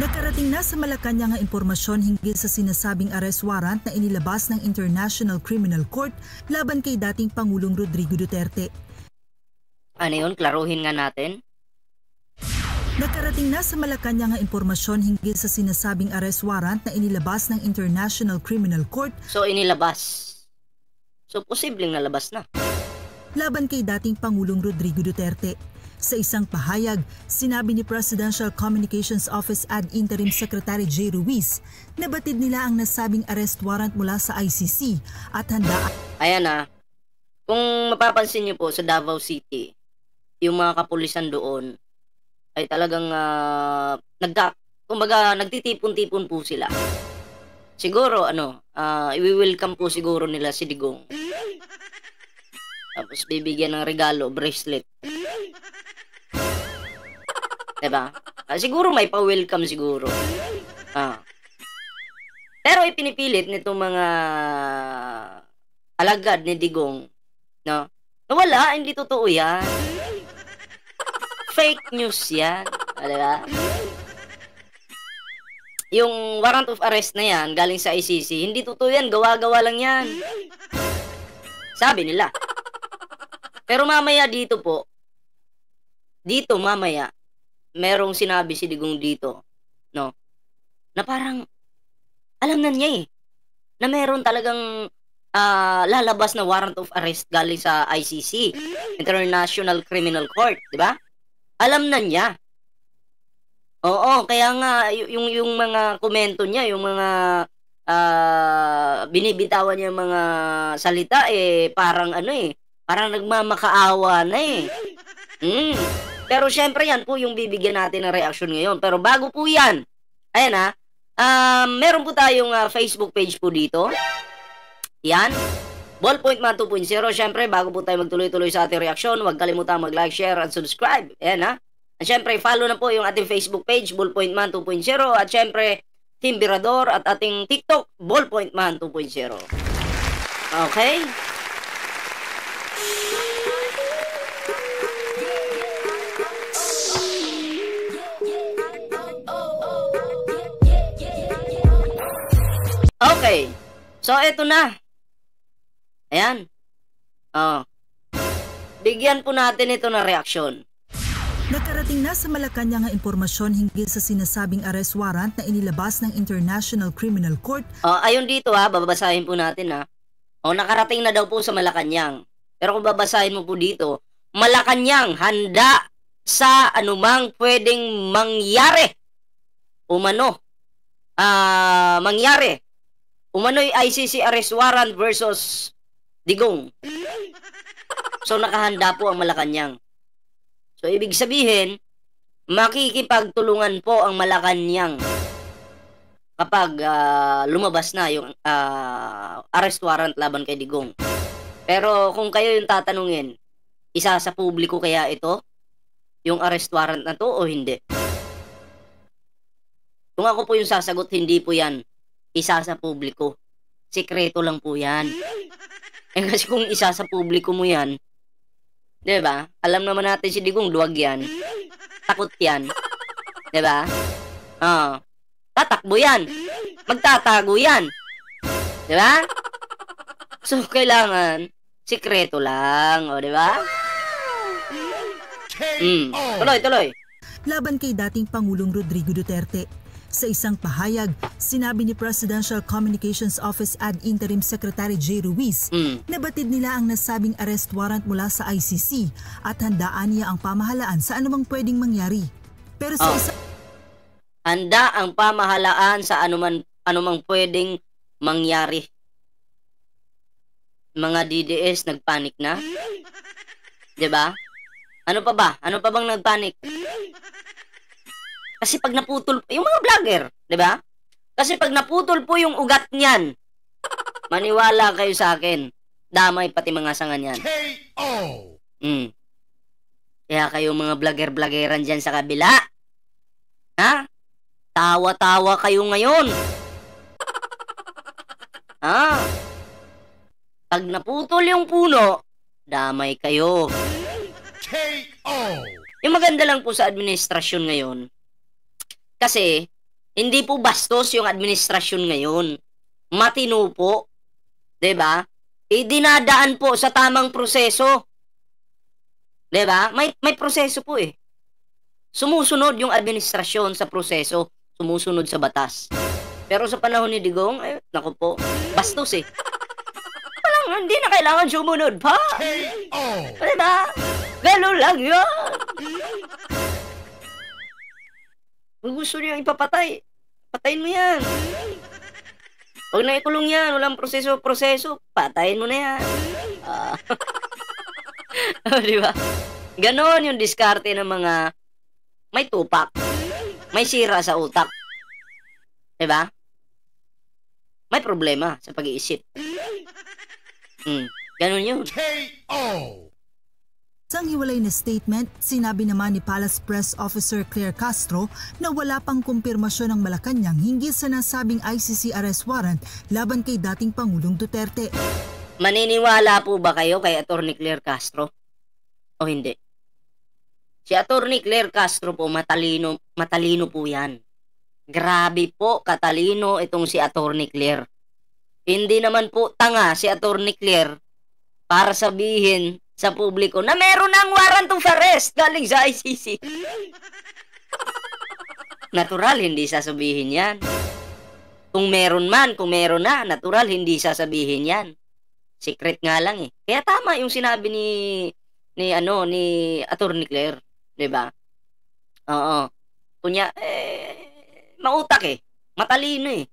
Nakarating na sa Malacanang ang impormasyon hinggil sa sinasabing arrest warrant na inilabas ng International Criminal Court laban kay dating Pangulong Rodrigo Duterte. Ano yun? Klaruhin nga natin. Nakarating na sa Malacanang ang impormasyon hinggil sa sinasabing arrest warrant na inilabas ng International Criminal Court. So inilabas. So posibleng nalabas na. Laban kay dating Pangulong Rodrigo Duterte. Sa isang pahayag, sinabi ni Presidential Communications Office Ad Interim Secretary J. Ruiz na batid nila ang nasabing arrest warrant mula sa ICC at handa. Ayan na. Kung mapapansin niyo po sa Davao City, yung mga kapulisan doon ay talagang nagtitipon-tipon po sila. Siguro i-welcome po siguro nila si Digong. Tapos bibigyan ng regalo, bracelet. Diba? Siguro may pa-welcome siguro. Pero ipinipilit nitong mga alagad ni Digong, no? Wala, hindi totoo yan. Fake news yan. Diba? Yung warrant of arrest na yan, galing sa ICC, hindi totoo yan, gawa-gawa lang yan. Sabi nila. Pero mamaya dito mamaya, merong sinabi si Digong dito, no? Na parang, alam na niya na meron talagang lalabas na warrant of arrest galing sa ICC, International Criminal Court, di ba? Alam na niya. Oo, kaya nga, yung mga komento niya, yung mga binibitawan niya mga salita, parang parang nagmamakaawa na Pero syempre yan po yung bibigyan natin ng reaksyon ngayon. Pero bago po yan, ayan meron po tayong Facebook page po dito. Yan. Ballpoint Man 2.0. Syempre, bago po tayo magtuloy-tuloy sa ating reaksyon, huwag kalimutan mag-like, share, and subscribe. Ayan At syempre, follow na po yung ating Facebook page, Ballpoint Man 2.0. At syempre, Team Birador at ating TikTok, Ballpoint Man 2.0. Okay? Okay. So, eto na. Ayan. Bigyan po natin ito ng reaksyon. Nakarating na sa Malacanang ang impormasyon hinggil sa sinasabing arrest warrant na inilabas ng International Criminal Court. Ayon dito babasahin po natin nakarating na daw po sa Malacanang. Pero kung babasahin mo po dito, Malacanang handa sa anumang pwedeng mangyari. Umano'y ICC arrest warrant versus Digong. So nakahanda po ang Malacanang. So ibig sabihin, makikipagtulungan po ang Malacanang kapag lumabas na yung arrest warrant laban kay Digong. Pero kung kayo yung tatanungin, isa sa publiko kaya ito? Yung arrest warrant na to o hindi? Kung ako po yung sasagot, hindi po yan isa sa publiko. Sikreto lang po yan. Kasi kung isa sa publiko mo yan, diba? Alam naman natin si Digong, duwag yan. Takot yan. Diba? Tatakbo yan. Magtatago yan. Diba? So, kailangan sikreto lang. O, diba? Tuloy. Laban kay dating Pangulong Rodrigo Duterte. Sa isang pahayag, sinabi ni Presidential Communications Office Ad Interim Secretary J. Ruiz na batid nila ang nasabing arrest warrant mula sa ICC at handaan niya ang pamahalaan sa anumang pwedeng mangyari. Pero sa handa ang pamahalaan sa anumang pwedeng mangyari. Mga DDS nagpanik na? 'Di ba? Ano pa ba? Ano pa bang nagpanik? Kasi pag naputol, yung mga vlogger, di ba? Kasi pag naputol po yung ugat niyan, maniwala kayo sa akin, damay pati mga sanga niyan. Kaya kayo mga vlogger-vloggeran dyan sa kabila, tawa-tawa kayo ngayon. Pag naputol yung puno, damay kayo. Yung maganda lang po sa administrasyon ngayon, kasi Hindi po bastos yung administrasyon ngayon. Matino po. 'Di ba? Dinadaan po sa tamang proseso. 'Di ba? May proseso po eh. Sumusunod yung administrasyon sa proseso, sumusunod sa batas. Pero sa panahon ni Digong, naku po, bastos eh. Parang hindi na kailangan sumunod pa. Diba? Ganun lang yun. Kung gusto niyo ipapatay, patayin mo yan. Huwag na ikulong yan, walang proseso, patayin mo na yan. Diba? Ganon yung diskarte ng mga may tupak, may sira sa utak. Diba? May problema sa pag-iisip. Ganun yun. Sa hiwalay na statement, sinabi naman ni Palace Press Officer Claire Castro na wala pang kumpirmasyon ng Malacanang hinggil sa nasabing ICC arrest warrant laban kay dating Pangulong Duterte. Maniniwala po ba kayo kay Atty. Claire Castro? O hindi? Si Atty. Claire Castro po, matalino po yan. Grabe po, katalino itong si Atty. Claire. Hindi naman po tanga si Atty. Claire para sabihin sa publiko na meron ng warrant of arrest galing sa ICC. Natural, hindi sasabihin yan. Kung meron na, natural, hindi sasabihin yan. Secret nga lang eh. Kaya tama yung sinabi ni Atty. Claire. Diba? Oo. Kunya, mautak eh. Matalino eh.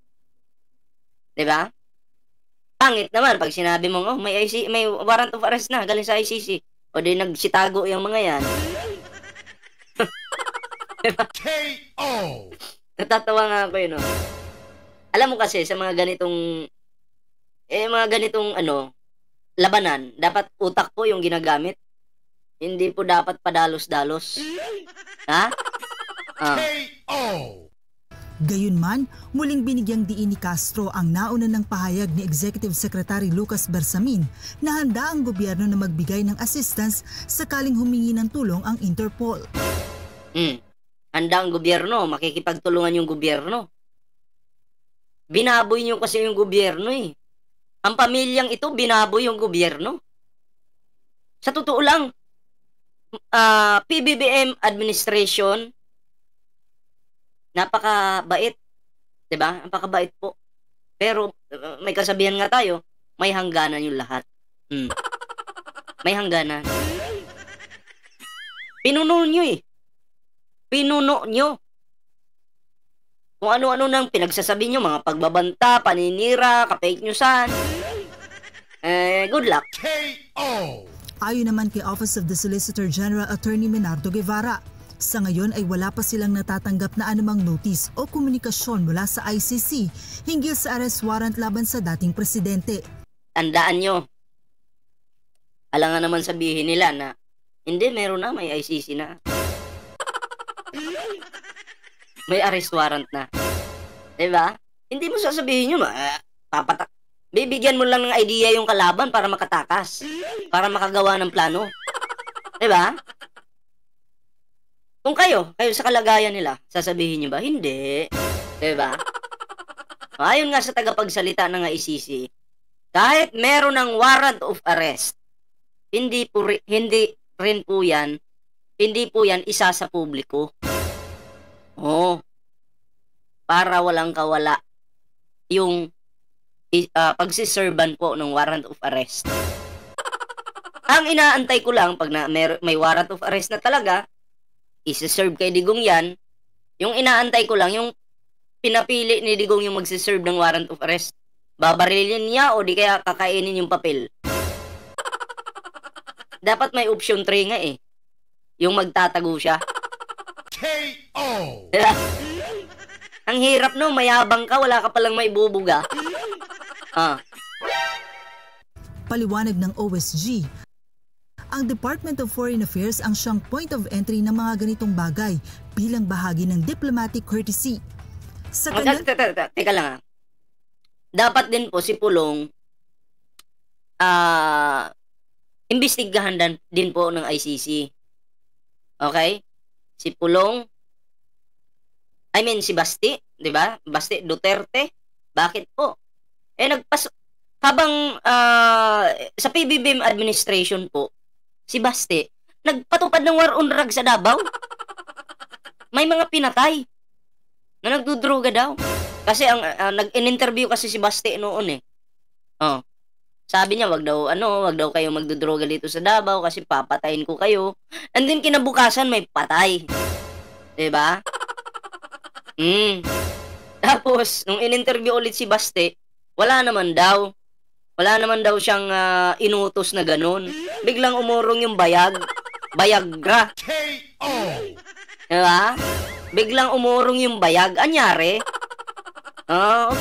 Diba? Pangit naman pag sinabi mong, may warrant of arrest na galing sa ICC. O di nagsitago yung mga yan. Diba? KO! Natatawa nga ako yun, no? Alam mo kasi, sa mga ganitong labanan, dapat utak po yung ginagamit. Hindi po dapat padalos-dalos. Ha? KO! Gayunman, muling binigyang diin ni Castro ang nauna ng pahayag ni Executive Secretary Lucas Bersamin na handa ang gobyerno na magbigay ng assistance sakaling humingi ng tulong ang Interpol. Handa ang gobyerno, makikipagtulungan yung gobyerno. Binaboy niyo kasi yung gobyerno eh. Ang pamilyang ito, binaboy yung gobyerno. Sa totoo lang, PBBM administration, napakabait. Diba? Napakabait po. Pero may kasabihan nga tayo, may hangganan yung lahat. May hangganan. Pinuno nyo eh. Pinuno nyo. Kung ano-ano nang pinagsasabi nyo, mga pagbabanta, paninira, ka-fake newsan. Good luck. KO! Ayon naman kay Office of the Solicitor General Attorney Menardo Guevara, sa ngayon ay wala pa silang natatanggap na anumang notice o komunikasyon mula sa ICC hinggil sa arrest warrant laban sa dating presidente. Tandaan nyo, alangan naman sabihin nila na hindi, meron na, may ICC na. May arrest warrant na. Diba? Hindi mo sasabihin nyo, papatak. Bibigyan mo lang ng idea yung kalaban para makatakas. Para makagawa ng plano. Diba? Kung kayo sa kalagayan nila, sasabihin nyo ba? Hindi. Diba? Ayon nga sa tagapagsalita ng ICC, kahit meron ng warrant of arrest, hindi po yan isa sa publiko. Para walang kawala yung pagsiserban po ng warrant of arrest. Ang inaantay ko lang pag may warrant of arrest na talaga, isi-serve kay Digong yan. Yung inaantay ko lang, yung pinapili ni Digong yung magsiserve ng warrant of arrest. Babarilin niya o di kaya kakainin yung papel. Dapat may option 3 nga eh. Yung magtatago siya. KO! Diba? Ang hirap no, mayabang ka, wala ka palang maibubuga. Paliwanag ng OSG, ang Department of Foreign Affairs ang siyang point of entry ng mga ganitong bagay bilang bahagi ng diplomatic courtesy. Sa Teka lang Dapat din po si Pulong imbestigahan din po ng ICC. Okay? Si Pulong, si Basti, 'di ba? Baste Duterte. Bakit po? Habang sa PBBM administration po, si Baste nagpatupad ng war on drugs sa Davao. May mga pinatay na nagdudruga daw. Kasi nag-interview kasi si Baste noon eh. Oh. Sabi niya, wag daw kayo magdudroga dito sa Davao kasi papatayin ko kayo. And then kinabukasan may patay. 'Di ba? Tapos nung in-interview ulit si Baste, wala naman daw siyang inutos na ganun. Biglang umurong yung Bayagra. KO. Diba? Biglang umurong yung bayag. Anyari?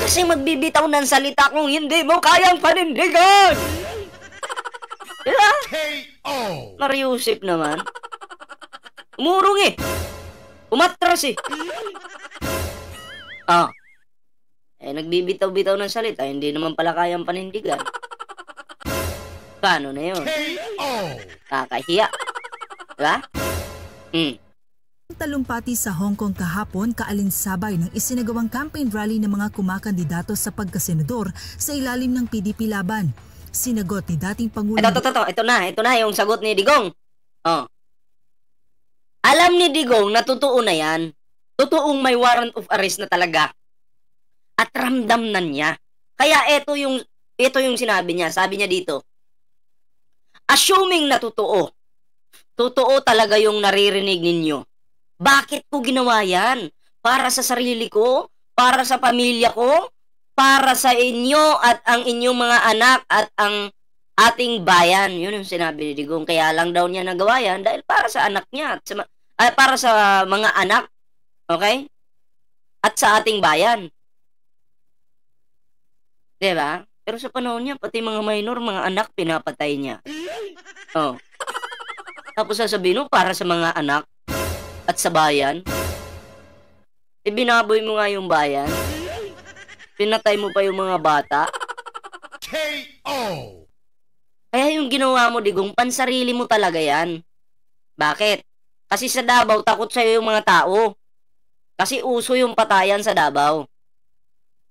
Kasi magbibitaw ng salita kung hindi mo kayang panindigan. Diba? KO. Mariusip naman. Umurong eh. Umatras eh. Nagbibitaw-bitaw ng salita, hindi naman pala kayang panindigan. Paano na yun? KO. Kakahiya. Diba? Talumpati sa Hong Kong kahapon kaalinsabay ng isinagawang campaign rally ng mga kumakandidato sa pagkasenador sa ilalim ng PDP laban. Sinagot ni dating Pangulo... Ito na yung sagot ni Digong. Alam ni Digong na totoo na yan. Totoong may warrant of arrest na talaga. At ramdam na niya. Kaya ito yung sinabi niya. Sabi niya dito, assuming na totoo talaga yung naririnig ninyo. Bakit ko ginawa yan? Para sa sarili ko? Para sa pamilya ko? Para sa inyo at ang inyong mga anak at ang ating bayan. Yun yung sinabi ni Digong. Kaya lang daw niya nagawa yan dahil para sa anak niya at para sa mga anak. Okay? At sa ating bayan. Diba? Pero sa panahon niya, pati mga minor, mga anak, pinapatay niya. Tapos sasabihin mo, para sa mga anak at sa bayan. Binaboy mo nga yung bayan. Pinatay mo pa yung mga bata. KO. Kaya yung ginawa mo, Digong, pansarili mo talaga yan. Bakit? Kasi sa Davao, takot sa'yo yung mga tao. Kasi uso yung patayan sa Davao.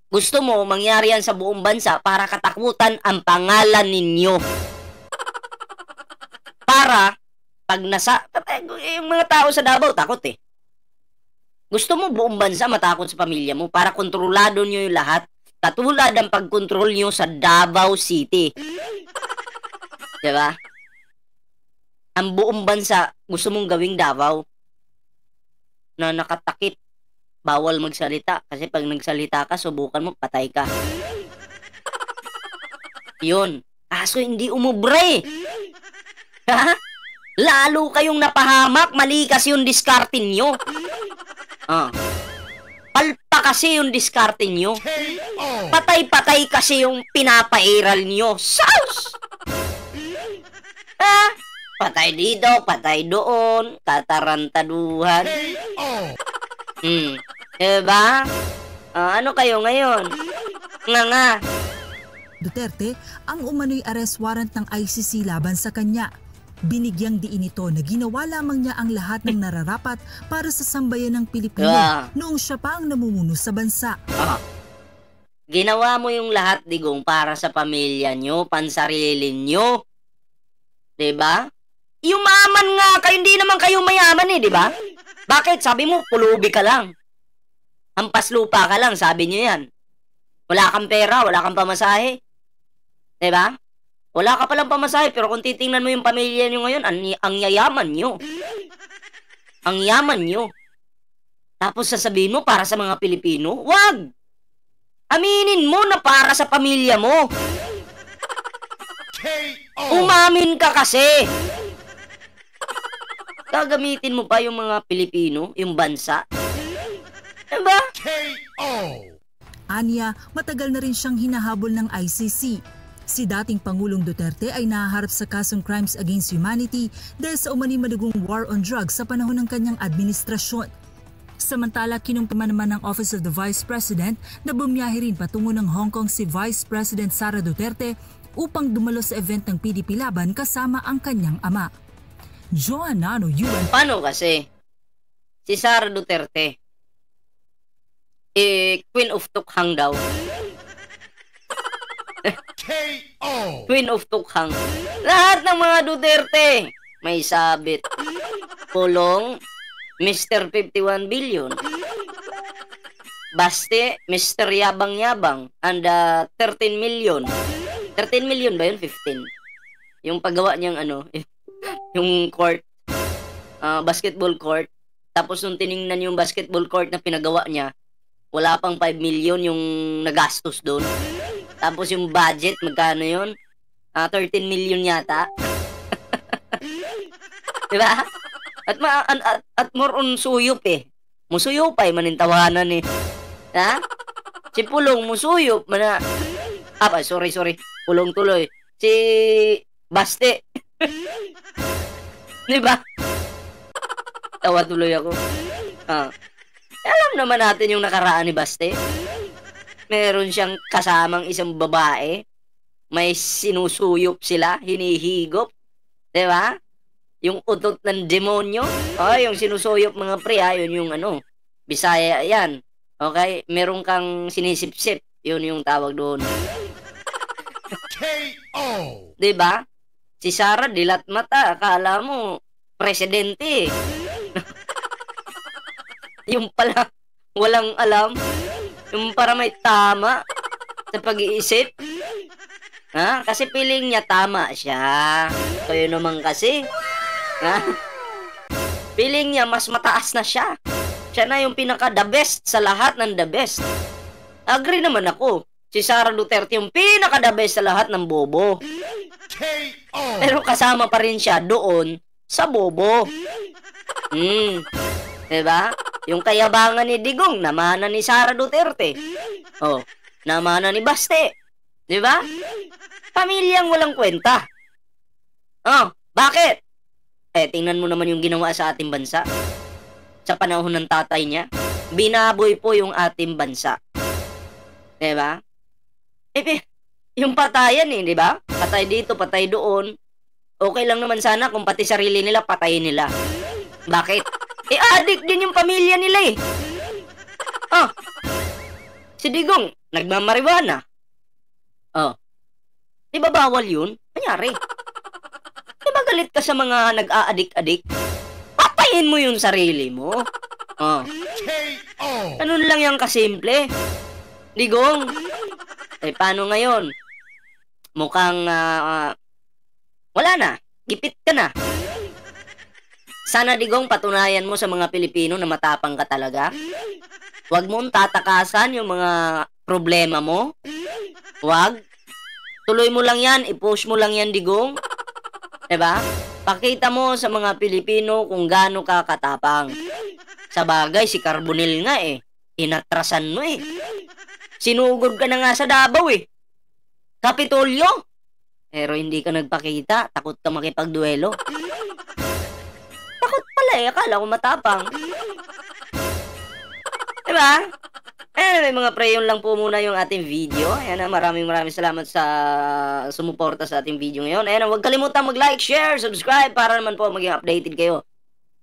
Gusto mo mangyari yan sa buong bansa para katakutan ang pangalan ninyo. Para pag yung mga tao sa Davao takot eh. Gusto mo buong bansa matakot sa pamilya mo para kontrolado nyo yung lahat. Katulad ang pagkontrol nyo sa Davao City. Diba? Ang buong bansa gusto mong gawing Davao na nakatakip. Bawal magsalita. Kasi pag nagsalita ka, subukan mo, patay ka. Yun. Kaso hindi umubre. Ha? Lalo kayong napahamak. Mali kasi yung discarding nyo. Palpa kasi yung discarding nyo. Patay-patay kasi yung pinapairal nyo. Saus! Ha? Patay dito, patay doon. Tatarantaduhan. Diba? Ano kayo ngayon? Nga. Duterte ang umano'y arrest warrant ng ICC laban sa kanya. Binigyang diin ito na ginawa lamang niya ang lahat ng nararapat para sa sambayan ng Pilipino noong siya pa ang namumuno sa bansa. Ginawa mo yung lahat, Digong, para sa pamilya nyo, pansarili nyo. Diba? Yumaman nga kayo, hindi naman kayo mayaman eh, diba? Bakit? Sabi mo, pulubi ka lang. Hampas lupa ka lang, sabi nyo yan. Wala kang pera, wala kang pamasahe. Diba? Wala ka palang pamasahe, pero kung titingnan mo yung pamilya nyo ngayon, ang yayaman nyo. Ang yaman nyo. Tapos sasabihin mo, para sa mga Pilipino? Wag! Aminin mo na para sa pamilya mo. Umamin ka kasi. Gagamitin mo pa yung mga Pilipino, yung bansa. Diba? Anya, matagal na rin siyang hinahabol ng ICC. Si dating Pangulong Duterte ay nahaharap sa kasong crimes against humanity dahil sa umani madugong war on drugs sa panahon ng kanyang administrasyon. Samantala, kinumpirma naman ng Office of the Vice President na bumiyahe rin patungo ng Hong Kong si Vice President Sara Duterte upang dumalo sa event ng PDP laban kasama ang kanyang ama. Joanano, UN. Paano kasi? Si Sara Duterte, Queen of Tukhang daw. KO. Queen of Tukhang. Lahat ng mga Duterte may sabit. Pulong, Mr. 51 billion. Baste, Mr. Yabang-Yabang, and 13 million. 13 million ba yun? 15. Yung paggawa niyang yung court, basketball court. Tapos nung tiningnan yung basketball court na pinagawa niya, wala pang 5 million yung nagastos doon. Tapos yung budget, magkano yun? 13 million yata. Diba? At more on suyop eh. Musuyopay manintawanan eh. Ha? Si Pulong musuyop mana. Sorry. Pulong tuloy. Si Baste. Diba? Tawa tuloy ako. Alam naman natin yung nakaraan ni Baste. Meron siyang kasamang isang babae. May sinusuyop sila, hinihigop. Diba? Yung utot ng demonyo. Yung sinusuyop mga pre, yun yung Bisaya yan. Okay? Meron kang sinisip-sip. Yun yung tawag doon. KO. Diba? Si Sara, dilat mata. Akala mo, presidente. Yung pala, walang alam. Yung para may tama sa pag-iisip. Kasi feeling niya tama siya. So yun naman kasi. Feeling niya mas mataas na siya. Siya na yung pinaka-the best sa lahat ng the best. Agree naman ako. Si Sara Duterte yung pinaka-the best sa lahat ng bobo. KO. Pero kasama pa rin siya doon sa bobo. Diba? Yung kayabangan ni Digong, namana ni Sara Duterte. Namana ni Baste. Diba? Pamilyang walang kwenta. Bakit? Tingnan mo naman yung ginawa sa ating bansa. Sa panahon ng tatay niya, binaboy po yung ating bansa. Diba? Yung patayan diba? Patay dito, patay doon. Okay lang naman sana kung pati sarili nila patayin nila. Bakit? Addict din yung pamilya nila eh. Si Digong, nagmamariwana. Di ba bawal yun? Kanyari. Di ba galit ka sa mga nag-a-addict-addict? Patayin mo yung sarili mo. KO. Ganun lang yung kasimple. Digong. Paano ngayon? Mukhang wala na. Gipit ka na. Sana Digong patunayan mo sa mga Pilipino na matapang ka talaga. Huwag mong tatakasan yung mga problema mo. Huwag. Tuloy mo lang yan. I-push mo lang yan, Digong. Diba? Pakita mo sa mga Pilipino kung gaano ka katapang. Sa bagay, si Carbonell nga inatrasan mo Sinugod ka na nga sa Davao Kapitolyo. Pero hindi ka nagpakita. Takot ka makipagduelo. Takot pala akala ko matapang. Diba? May mga pre, yun lang po muna yung ating video. Maraming salamat sa sumuporta sa ating video ngayon. Huwag kalimutan mag-like, share, subscribe para naman po maging updated kayo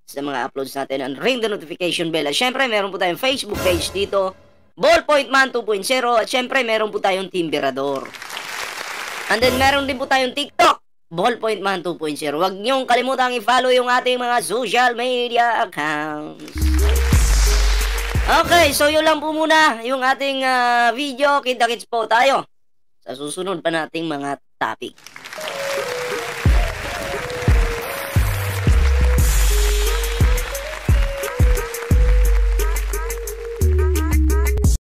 sa mga uploads natin and ring the notification bell. At syempre, meron po tayong Facebook page dito, Ballpoint Man 2.0. At syempre, meron po tayong Team Berador. And then, meron din po tayong TikTok, Ballpoint Man 2.0. Huwag niyong kalimutan i-follow yung ating mga social media accounts. Okay, so yun lang po muna yung ating video. Kita-kits po tayo sa susunod pa nating mga topic.